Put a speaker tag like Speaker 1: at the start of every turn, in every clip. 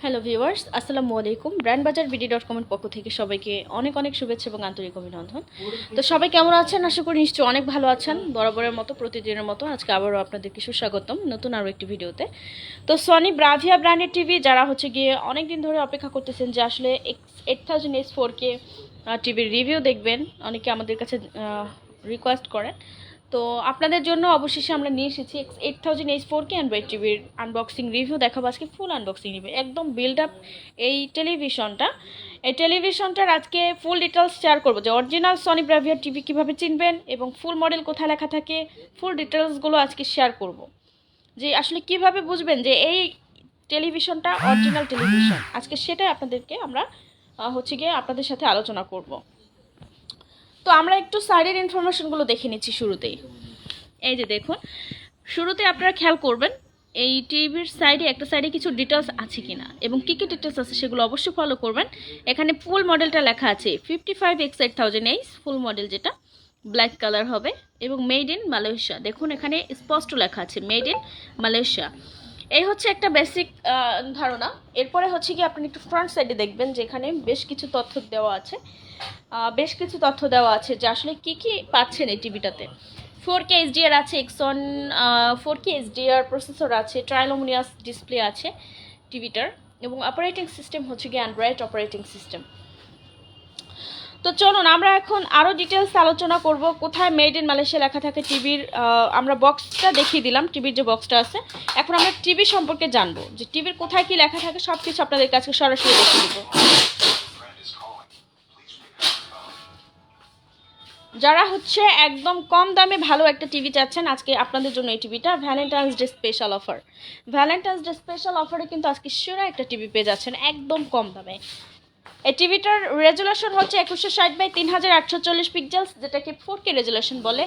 Speaker 1: Hello viewers, আসসালামু আলাইকুম। Brand বাজার বিডি.com এর পক্ষ থেকে সবাইকে অনেক অনেক শুভেচ্ছা এবং আন্তরিক অভিনন্দন। তো সবাই কেমন আছেন? আশা করি নিশ্চয়ই অনেক ভালো আছেন। বরাবরের মতো প্রতিদিনের মতো আজকে আবারও আপনাদেরকে সুস্বাগতম নতুন আরও একটি ভিডিওতে। তো সনি ব্রাভিয়া ব্র্যান্ডের টিভি যারা গিয়ে অনেক দিন ধরে অপেক্ষা করতেছেন যে আসলে 8000H 4K টিভির রিভিউ দেখবেন, অনেকে আমাদের কাছে রিকোয়েস্ট করেন। তো আপনাদের জন্য অবশেষে আমরা নিয়ে এসেছি 8000H 4K অ্যান্ড্রয়েড টিভির আনবক্সিং রিভিউ দেখাবো আজকে, ফুল আনবক্সিং রিভিউ, একদম বিল্ড আপ এই টেলিভিশনটার আজকে ফুল ডিটেলস শেয়ার করবো যে অরিজিনাল সনি ব্রাভিয়া টিভি কীভাবে চিনবেন এবং ফুল মডেল কোথায় লেখা থাকে, ফুল ডিটেলসগুলো আজকে শেয়ার করব যে আসলে কিভাবে বুঝবেন যে এই টেলিভিশনটা অরিজিনাল টেলিভিশন। আজকে সেটাই আপনাদেরকে আমরা গিয়ে আপনাদের সাথে আলোচনা করব। তো আমরা একটু সাইডের ইনফরমেশনগুলো দেখে নিচ্ছি শুরুতেই। এই যে দেখুন, শুরুতে আপনারা খেয়াল করবেন এই টিভির সাইডে একটা সাইডে কিছু ডিটেলস আছে কিনা এবং কী কী ডিটেলস আছে সেগুলো অবশ্যই ফলো করবেন। এখানে ফুল মডেলটা লেখা আছে 55X8000H ফুল মডেল, যেটা ব্ল্যাক কালার হবে এবং মেড ইন মালয়েশিয়া। দেখুন এখানে স্পষ্ট লেখা আছে মেড ইন মালয়েশিয়া। এই হচ্ছে একটা বেসিক ধারণা। এরপরে কি আপনি একটু ফ্রন্ট সাইডে দেখবেন যে এখানে বেশ কিছু তথ্য দেওয়া আছে যে আসলে কি কি পাচ্ছেন এই টিভিটাতে। 4K HDR আছে, এক্সন 4K HDR প্রসেসর আছে, ট্রাইলোমিনিয়াস ডিসপ্লে আছে টিভিটার, এবং অপারেটিং সিস্টেম গিয়ে অ্যান্ড্রয়েড অপারেটিং সিস্টেম। তো চলুন আমরা এখন আরও ডিটেলস আলোচনা করব। কোথায় মেড ইন মালয়েশিয়া লেখা থাকে টিভির, আমরা বক্সটা দেখিয়ে দিলাম, টিভির যে বক্সটা আছে। এখন আমরা টিভি সম্পর্কে জানবো যে টিভির কোথায় কি লেখা থাকে, সব কিছু আপনাদের কাছে সরাসরি দেখিয়ে দিব। যারা একদম কম দামে ভালো একটা টিভি চাচ্ছেন, আজকে আপনাদের জন্য এই টিভিটা ভ্যালেন্টাইন্স ডে স্পেশাল অফারে কিন্তু আজকে সেরা একটা টিভি পেয়ে যাচ্ছেন একদম কম দামে। এই টিভিটার রেজুলেশন 2160x3840 পিক্সেলস, যেটাকে 4K রেজুলেশন বলে।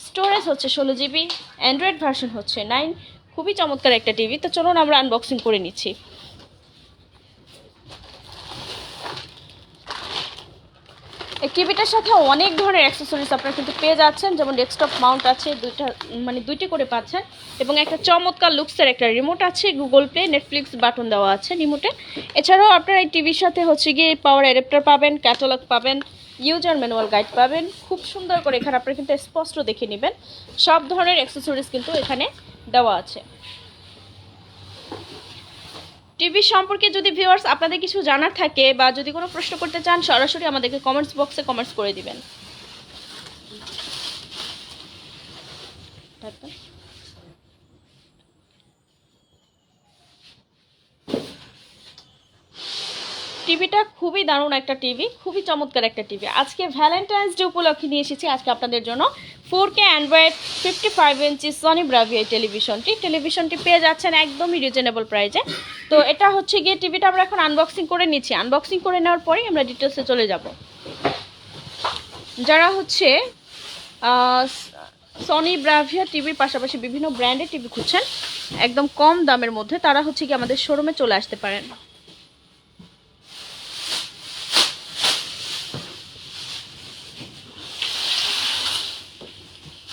Speaker 1: Storage 16GB, Android version 9। খুবই চমৎকার একটা টিভি। তো চলুন আমরা আনবক্সিং করে নিচ্ছি। এই টিভিটার সাথে অনেক ধরনের অ্যাক্সেসরিজ আপনারা কিন্তু পেয়ে যাচ্ছেন, যেমন ডেস্কটপ মাউন্ট আছে দুইটি করে পাচ্ছেন, এবং একটা চমৎকার লুকসের একটা রিমোট আছে, গুগল প্লে নেটফ্লিক্স বাটন দেওয়া আছে রিমোটে। এছাড়াও আপনারা এই টিভির সাথে গিয়ে পাওয়ার অ্যাডাপ্টার পাবেন, ক্যাটালগ পাবেন, ইউজার ম্যানুয়াল গাইড পাবেন। খুব সুন্দর করে এখানে আপনারা কিন্তু স্পষ্ট দেখে নেবেন, সব ধরনের অ্যাক্সেসরিজ কিন্তু এখানে দেওয়া আছে। টিভি সম্পর্কে যদি ভিউয়ার্স আপনাদের কিছু জানার থাকে বা যদি কোনো প্রশ্ন করতে চান, সরাসরি আমাদেরকে কমেন্টস বক্সে কমেন্টস করে দিবেন। টিভিটা খুবই দারুণ একটা টিভি, খুবই চমৎকার একটা টিভি। আজকে ভ্যালেন্টাইন্স ডে উপলক্ষে নিয়ে এসেছি আজকে আপনাদের জন্য 4K অ্যান্ড্রয়েড 55 ইঞ্চি সনি ব্রাভিয়া টেলিভিশনটি পেয়ে যাচ্ছেন একদমই রিজনেবল প্রাইসে। তো এটা গিয়ে টিভিটা আমরা এখন আনবক্সিং করে নিচ্ছি। আনবক্সিং করে নেওয়ার পরেই আমরা ডিটেলসে চলে যাব। যারা সনি ব্রাভিয়া টিভির পাশাপাশি বিভিন্ন ব্র্যান্ডের টিভি খুঁজছেন একদম কম দামের মধ্যে, তারা কি আমাদের শোরুমে চলে আসতে পারেন।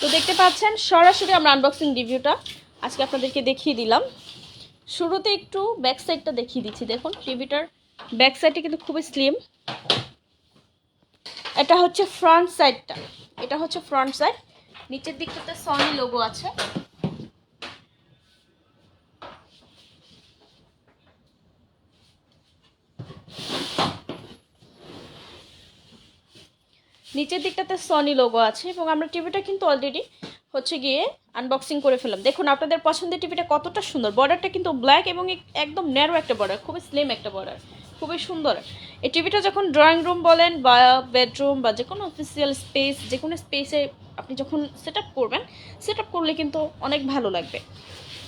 Speaker 1: তো দেখতে পাচ্ছেন সরাসরি আমরা আনবক্সিং রিভিউটা আজকে আপনাদেরকে দেখিয়ে দিলাম। শুরুতে একটু ব্যাক সাইডটা দেখিয়ে দিচ্ছি। দেখুন টিভিটার ব্যাক সাইডটা কিন্তু খুবই স্লিম। এটা ফ্রন্ট সাইডটা, ফ্রন্ট সাইড। নিচের দিকটাতে সনি লোগো আছে। নিচের দিকটাতে সনি লোগো আছে এবং আমরা টিভিটা কিন্তু অলরেডি গিয়ে আনবক্সিং করে ফেললাম। দেখুন আপনাদের পছন্দের টিভিটা কতটা সুন্দর। বর্ডারটা কিন্তু ব্ল্যাক এবং একদম ন্যারো একটা বর্ডার, খুবই স্লিম একটা বর্ডার, খুবই সুন্দর। এই টিভিটা যখন ড্রয়িং রুম বলেন বা বেডরুম বা যে কোনো অফিসিয়াল স্পেস, যে কোনো স্পেসে আপনি যখন সেট আপ করলে কিন্তু অনেক ভালো লাগবে।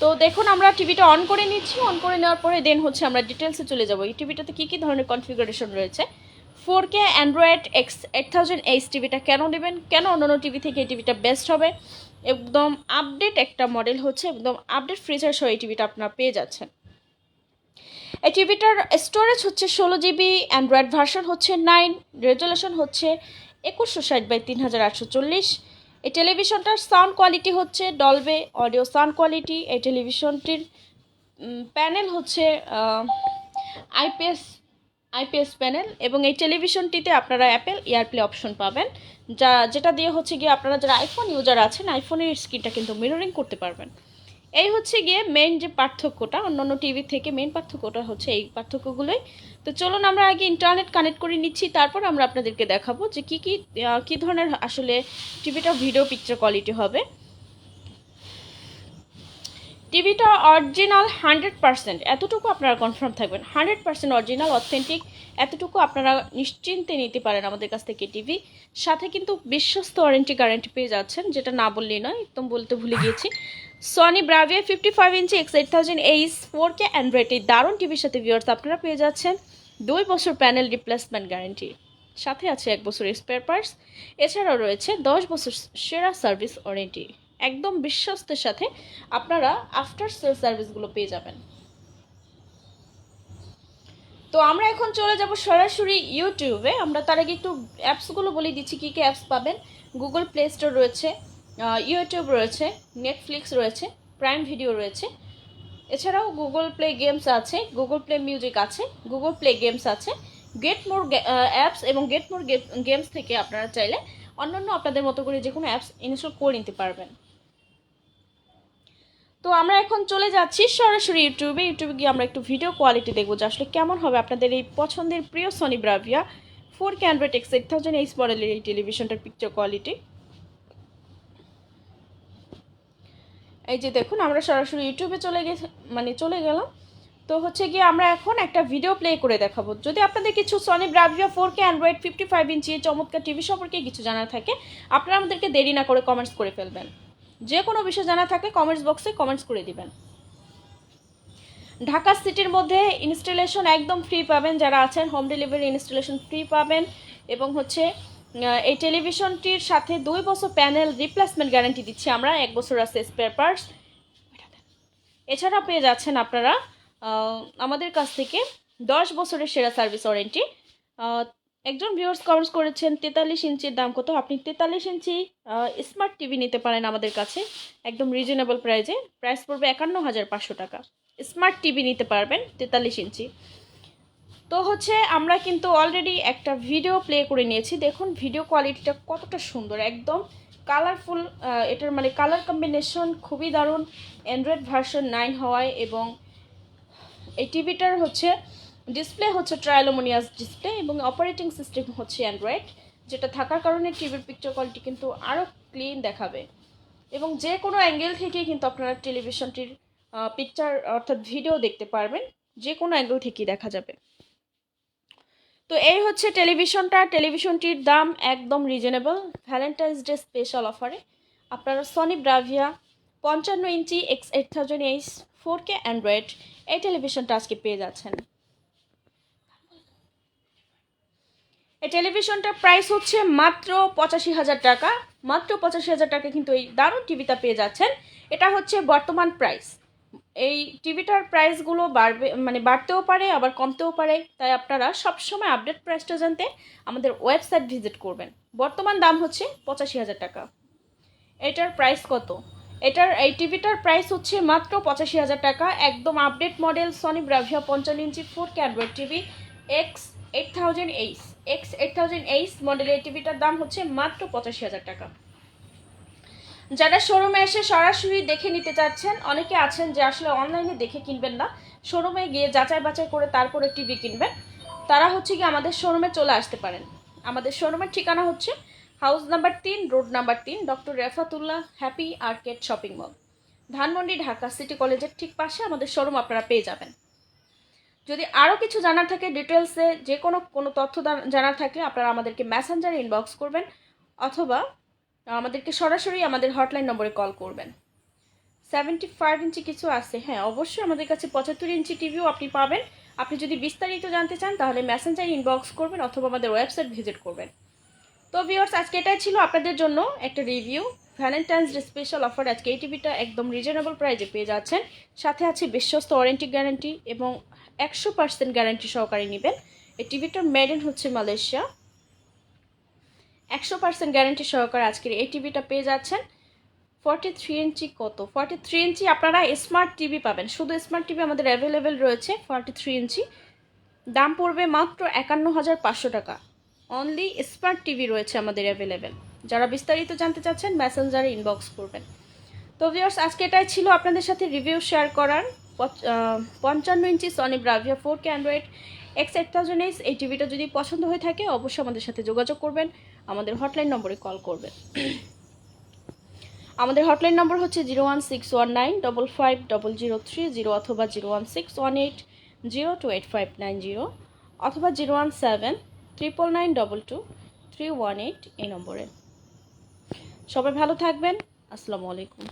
Speaker 1: তো দেখুন আমরা টিভিটা অন করে নিচ্ছি। অন করে নেওয়ার পরে দেন আমরা ডিটেলসে চলে যাব। এই টিভিটাতে কী কী ধরনের কনফিগারেশন রয়েছে, 4K অ্যান্ড্রয়েড 8000H টিভিটা কেন নেবেন, কেন অন্যান্য টিভি থেকে এই টিভিটা বেস্ট হবে, একদম আপডেট একটা মডেল একদম আপডেট ফিচার সহ এই টিভিটা আপনারা পেয়ে যাচ্ছেন। এই টিভিটার storage 16GB, Android version 9, resolution 2160x3840। এই টেলিভিশনটার sound quality Dolby audio sound quality. এই টেলিভিশনটির প্যানেল আইপিএস আইপিএস প্যানেল, এবং এই টেলিভিশনটিতে আপনারা অ্যাপেল এয়ারপ্লে অপশন পাবেন, যেটা দিয়ে হচ্ছে গিয়ে আপনারা যারা আইফোন ইউজার আছেন আইফোনের স্ক্রিনটা কিন্তু মিররিং করতে পারবেন। এই হচ্ছে গিয়ে মেইন যে পার্থক্যটা, অন্যান্য টিভি থেকে মেইন পার্থক্যটা হচ্ছে এই পার্থক্যগুলোই। তো চলুন আমরা আগে ইন্টারনেট কানেক্ট করে নিচ্ছি, তারপর আমরা আপনাদেরকে দেখাবো যে কী ধরনের আসলে টিভিটা ভিডিও পিকচার কোয়ালিটি হবে। টিভিটা অরিজিনাল 100%, এতটুকু আপনারা কনফার্ম থাকবেন, 100% অরিজিনাল অথেন্টিক, এতটুকু আপনারা নিশ্চিন্তে নিতে পারেন আমাদের কাছ থেকে টিভি। সাথে কিন্তু বিশ্বস্ত ওয়ারেন্টি গ্যারান্টি পেয়ে যাচ্ছেন, যেটা না বললেই নয়, একদম বলতে ভুলে গিয়েছি। Sony Bravia 55X8000H 4K Android এই দারুণ টিভির সাথে ভিউয়ার্স আপনারা পেয়ে যাচ্ছেন 2 বছর প্যানেল রিপ্লেসমেন্ট গ্যারান্টি, সাথে আছে 1 বছর স্পেয়ার পার্টস, এছাড়াও রয়েছে 10 বছর সেরা সার্ভিস ওয়ারেন্টি। একদম বিশ্বস্তের সাথে আপনারা আফটার সেল সার্ভিসগুলো পেয়ে যাবেন। তো আমরা এখন চলে যাব সরাসরি ইউটিউবে। আমরা তার আগে একটু অ্যাপসগুলো বলে দিচ্ছি কী কী অ্যাপস পাবেন। গুগল প্লে স্টোর রয়েছে, ইউটিউব রয়েছে, নেটফ্লিক্স রয়েছে, প্রাইম ভিডিও রয়েছে, এছাড়াও গুগল প্লে গেমস আছে, গুগল প্লে মিউজিক আছে, গুগল প্লে গেমস আছে, গেট মোর অ্যাপস এবং গেট মোর গেমস থেকে আপনারা চাইলে অন্যান্য আপনাদের মতো করে যে কোনো অ্যাপস ইনস্টল করে নিতে পারবেন। তো আমরা এখন চলে যাচ্ছি সরাসরি ইউটিউবে গিয়ে আমরা একটু ভিডিও কোয়ালিটি দেখবো যে আসলে কেমন হবে আপনাদের এই পছন্দের প্রিয় Sony Bravia 4K Android X8000H মডেলের এই টেলিভিশনটার পিকচার কোয়ালিটি। এই যে দেখুন আমরা সরাসরি ইউটিউবে চলে গেলাম। তো হচ্ছে গিয়ে আমরা এখন একটা ভিডিও প্লে করে দেখাবো। যদি আপনাদের কিছু সনি ব্রাভিয়া 4K অ্যান্ড্রয়েড 55 ইঞ্চি চমৎকার টিভি সম্পর্কে কিছু জানার থাকে, আপনারা আমাদেরকে দেরি না করে কমেন্টস করে ফেলবেন। যে কোনো বিষয় জানা থাকলে কমেন্টস বক্সে কমেন্টস করে দিবেন। ঢাকা সিটির মধ্যে ইনস্টলেশন একদম ফ্রি পাবেন, যারা আছেন হোম ডেলিভারি ইনস্টলেশন ফ্রি পাবেন, এবং হচ্ছে এই টেলিভিশনটির সাথে 2 বছর প্যানেল রিপ্লেসমেন্ট গ্যারান্টি দিচ্ছি আমরা, 1 বছর আছে স্পেয়ার পার্টস। এছাড়া পেয়ে যাচ্ছেন আপনারা আমাদের কাছ থেকে 10 বছরের সেরা সার্ভিস ওয়ারেন্টি। একজন ভিউয়ার্স কমেন্টস করেছেন 43 ইঞ্চির দাম কত। আপনি 43 ইঞ্চি স্মার্ট টিভি নিতে পারেন আমাদের কাছে একদম রিজনেবল প্রাইজে, প্রাইস পড়বে 51,500 টাকা। স্মার্ট টিভি নিতে পারবেন 43 ইঞ্চি। তো হচ্ছে আমরা কিন্তু অলরেডি একটা ভিডিও প্লে করে নিয়েছি, দেখুন ভিডিও কোয়ালিটিটা কতটা সুন্দর, একদম কালারফুল। এটার মানে কালার কম্বিনেশন খুবই দারুণ, অ্যান্ড্রয়েড ভার্সন 9 হওয়ায়, এবং এই টিভিটার হচ্ছে ডিসপ্লে হচ্ছে ট্রায়ালোমোনিয়াস ডিসপ্লে, এবং অপারেটিং সিস্টেম হচ্ছে অ্যান্ড্রয়েড, যেটা থাকার কারণে টিভির পিকচার কোয়ালিটি কিন্তু আরও ক্লিন দেখাবে, এবং যে কোনো অ্যাঙ্গেল থেকেই কিন্তু আপনারা টেলিভিশনটির পিকচার অর্থাৎ ভিডিও দেখতে পারবেন, যে কোনো অ্যাঙ্গেল থেকেই দেখা যাবে। তো এই হচ্ছে টেলিভিশনটির দাম একদম রিজনেবল। ভ্যালেন্টাইন্স ডে স্পেশাল অফারে আপনারা সনি ব্রাভিয়া 55 ইঞ্চি X8000H 4K অ্যান্ড্রয়েড এই টেলিভিশনটা আজকে পেয়ে যাচ্ছেন। এই টেলিভিশনটার প্রাইস হচ্ছে মাত্র 85,000 টাকা, মাত্র 85,000 টাকা কিন্তু এই দারুণ টিভিটা পেয়ে যাচ্ছেন। এটা হচ্ছে বর্তমান প্রাইস। এই টিভিটার প্রাইসগুলো বাড়তেও পারে আবার কমতেও পারে, তাই আপনারা সবসময় আপডেট প্রাইসটা জানতে আমাদের ওয়েবসাইট ভিজিট করবেন। বর্তমান দাম হচ্ছে 85,000 টাকা। এটার প্রাইস কত? এই টিভিটার প্রাইস হচ্ছে মাত্র 85,000 টাকা, একদম আপডেট মডেল সনি ব্রাভিয়া 55 ইঞ্চি 4K অ্যান্ড্রয়েড টিভি X8000H মডেলের টিভিটার দাম হচ্ছে মাত্র 85,000 টাকা। যারা শোরুমে এসে সরাসরি দেখে নিতে চাচ্ছেন, অনেকে আছেন যে আসলে অনলাইনে দেখে কিনবেন না, শোরুমে গিয়ে যাচাই বাছাই করে তারপরে টিভি কিনবেন, তারা হচ্ছে কি আমাদের শোরুমে চলে আসতে পারেন। আমাদের শোরুমের ঠিকানা হচ্ছে house number 3, road number 3, doctor Refatullah happy arcade shopping mall, Dhanmondi, Dhaka city কলেজের ঠিক পাশে আমাদের শোরুম আপনারা পেয়ে যাবেন। যদি আরও কিছু জানার থাকে ডিটেলসে, যে কোনো তথ্য জানার থাকলে আপনারা আমাদেরকে মেসেঞ্জারে ইনবক্স করবেন, অথবা আমাদেরকে সরাসরি আমাদের হটলাইন নম্বরে কল করবেন। 75 ইঞ্চি কিছু আছে, হ্যাঁ অবশ্যই আমাদের কাছে 75 ইঞ্চি টিভিও আপনি পাবেন। আপনি যদি বিস্তারিত জানতে চান তাহলে মেসেঞ্জারে ইনবক্স করবেন অথবা আমাদের ওয়েবসাইট ভিজিট করবেন। তো ভিউয়ার্স, আজকে এটাই ছিল আপনাদের জন্য একটা review. Valentine's day special offer আজকে এই টিভিটা একদম রিজনেবল প্রাইসে পেয়ে যাচ্ছেন, সাথে আছে বিশ্বস্ত ওয়ারেন্টি গ্যারান্টি এবং 100% গ্যারান্টি সহকারে নেবেন। এই টিভিটার মেড ইন হচ্ছে মালয়েশিয়া, 100% গ্যারান্টি সহকারে আজকের এই টিভিটা পেয়ে যাচ্ছেন। 43 ইঞ্চি কত? 43 ইঞ্চি আপনারা স্মার্ট টিভি পাবেন, শুধু স্মার্ট টিভি আমাদের অ্যাভেলেবেল রয়েছে 43 ইঞ্চি। দাম পড়বে মাত্র 51,500 টাকা। অনলি স্মার্ট টিভি রয়েছে আমাদের অ্যাভেলেবেল। যারা বিস্তারিত জানতে চাচ্ছেন মেসেঞ্জারে ইনবক্স করবেন। তো ভিউয়ার্স, আজকে এটাই ছিল আপনাদের সাথে রিভিউ শেয়ার করার 55 ইঞ্চি Sony Bravia 4K Android X8000H। এই টিভিটা যদি পছন্দ হয়ে থাকে অবশ্যই আমাদের সাথে যোগাযোগ করবেন, আমাদের হটলাইন নম্বরে কল করবেন। আমাদের হটলাইন নম্বর হচ্ছে 01619550030 অথবা 01618028590 অথবা 01799922318 এই নম্বরে। সবাই ভালো থাকবেন। আসসালামু আলাইকুম।